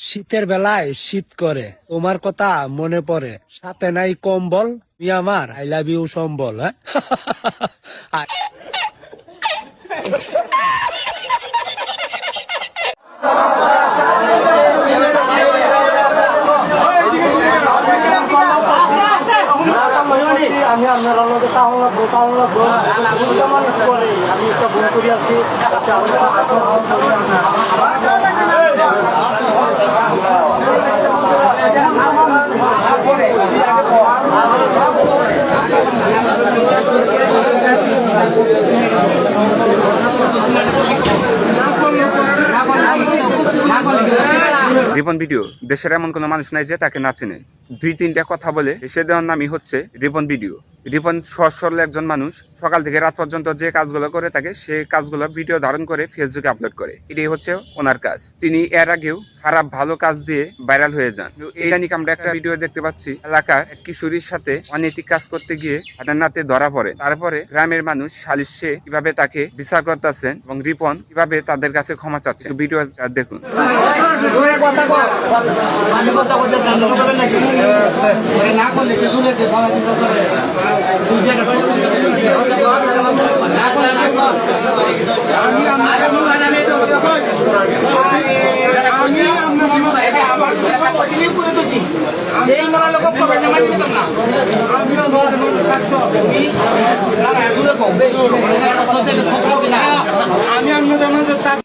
শীতের বেলায় শীত করে তোমার কথা মনে পড়ে, সাথে নাই কম্বল, তুই আমার আই লাভ ইউ সম্বল। হ্যাঁ আমি আপনার আমি একটা ভুল করি আছি। রিপন ভিডিও দেশের এমন কোনো মানুষ নাই যে তাকে না চেনে। 2-3টা কথা বলে এসে দেওয়ার নামই হচ্ছে রিপন ভিডিও। রিপন সহজ সরল একজন মানুষ, সকাল থেকে রাত পর্যন্ত যে কাজগুলো করে থাকে সে কাজগুলো ভিডিও ধারণ করে ফেসবুকে আপলোড করে, এটাই হচ্ছে ওনার কাজ। তিনি এর আগেও খারাপ ভালো কাজ দিয়ে ভাইরাল হয়ে যান। এটা নিয়ে আমরা একটা ভিডিও দেখতে পাচ্ছি, এলাকার এক কিশোরীর সাথে অনৈতিক কাজ করতে গিয়ে হাতের নাতে ধরা পড়ে। তারপরে গ্রামের মানুষ সালিশে কিভাবে তাকে বিচার করতেছেন এবং রিপন কিভাবে তাদের কাছে ক্ষমা চাচ্ছে, ভিডিও দেখুন। আমি